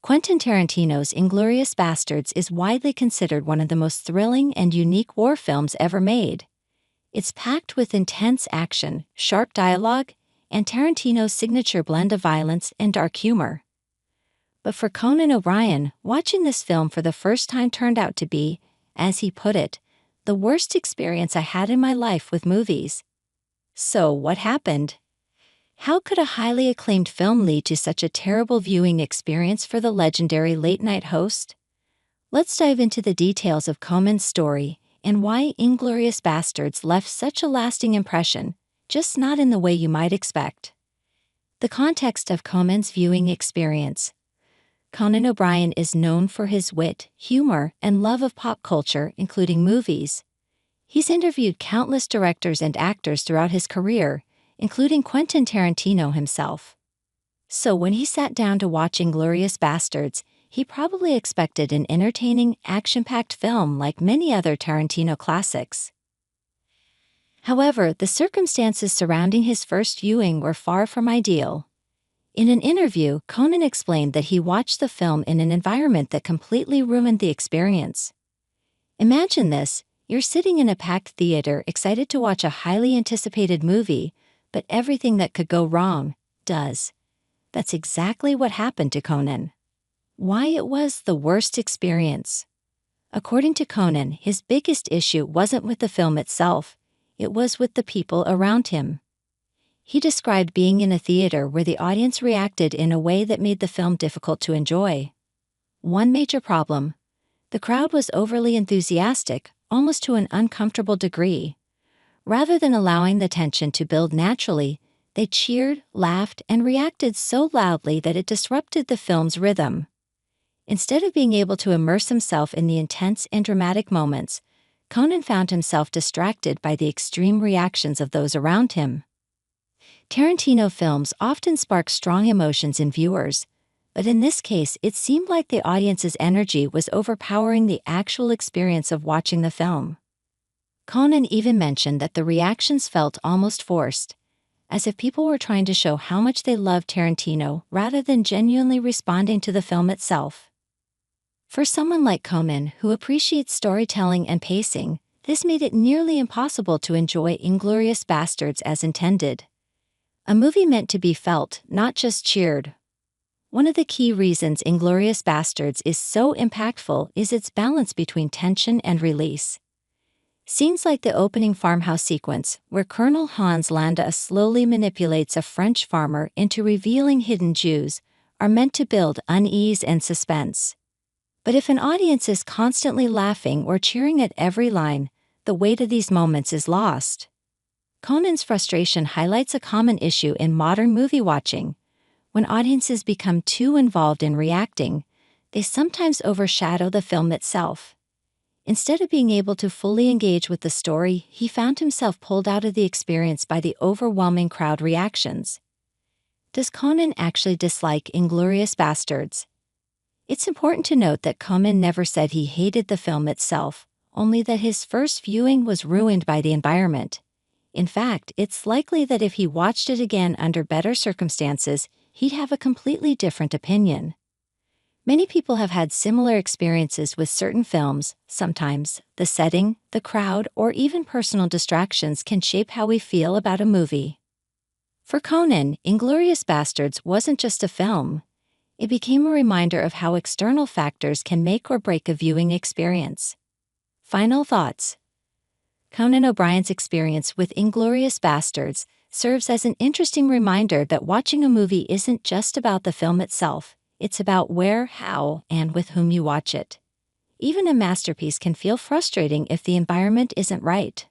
Quentin Tarantino's Inglourious Basterds is widely considered one of the most thrilling and unique war films ever made. It's packed with intense action, sharp dialogue, and Tarantino's signature blend of violence and dark humor. But for Conan O'Brien, watching this film for the first time turned out to be, as he put it, the worst experience I had in my life with movies. So what happened? How could a highly acclaimed film lead to such a terrible viewing experience for the legendary late-night host? Let's dive into the details of Conan's story and why Inglourious Basterds left such a lasting impression, just not in the way you might expect. The context of Conan's viewing experience. Conan O'Brien is known for his wit, humor, and love of pop culture, including movies. He's interviewed countless directors and actors throughout his career, including Quentin Tarantino himself. So when he sat down to watch Inglourious Basterds, he probably expected an entertaining, action-packed film like many other Tarantino classics. However, the circumstances surrounding his first viewing were far from ideal. In an interview, Conan explained that he watched the film in an environment that completely ruined the experience. Imagine this: you're sitting in a packed theater excited to watch a highly anticipated movie, but everything that could go wrong does. That's exactly what happened to Conan. Why it was the worst experience? According to Conan, his biggest issue wasn't with the film itself, it was with the people around him. He described being in a theater where the audience reacted in a way that made the film difficult to enjoy. One major problem: the crowd was overly enthusiastic, almost to an uncomfortable degree. Rather than allowing the tension to build naturally, they cheered, laughed, and reacted so loudly that it disrupted the film's rhythm. Instead of being able to immerse himself in the intense and dramatic moments, Conan found himself distracted by the extreme reactions of those around him. Tarantino films often spark strong emotions in viewers, but in this case it seemed like the audience's energy was overpowering the actual experience of watching the film. Conan even mentioned that the reactions felt almost forced, as if people were trying to show how much they loved Tarantino rather than genuinely responding to the film itself. For someone like Conan, who appreciates storytelling and pacing, this made it nearly impossible to enjoy Inglourious Basterds as intended. A movie meant to be felt, not just cheered. One of the key reasons Inglourious Basterds is so impactful is its balance between tension and release. Scenes like the opening farmhouse sequence, where Colonel Hans Landa slowly manipulates a French farmer into revealing hidden Jews, are meant to build unease and suspense. But if an audience is constantly laughing or cheering at every line, the weight of these moments is lost. Conan's frustration highlights a common issue in modern movie watching. When audiences become too involved in reacting, they sometimes overshadow the film itself. Instead of being able to fully engage with the story, he found himself pulled out of the experience by the overwhelming crowd reactions. Does Conan actually dislike Inglourious Basterds? It's important to note that Conan never said he hated the film itself, only that his first viewing was ruined by the environment. In fact, it's likely that if he watched it again under better circumstances, he'd have a completely different opinion. Many people have had similar experiences with certain films. Sometimes, the setting, the crowd, or even personal distractions can shape how we feel about a movie. For Conan, Inglourious Basterds wasn't just a film. It became a reminder of how external factors can make or break a viewing experience. Final thoughts. Conan O'Brien's experience with Inglourious Basterds serves as an interesting reminder that watching a movie isn't just about the film itself. It's about where, how, and with whom you watch it. Even a masterpiece can feel frustrating if the environment isn't right.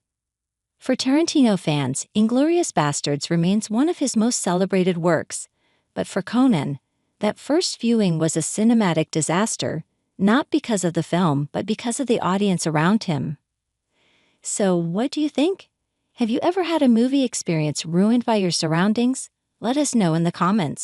For Tarantino fans, Inglourious Basterds remains one of his most celebrated works, but for Conan, that first viewing was a cinematic disaster, not because of the film, but because of the audience around him. So, what do you think? Have you ever had a movie experience ruined by your surroundings? Let us know in the comments.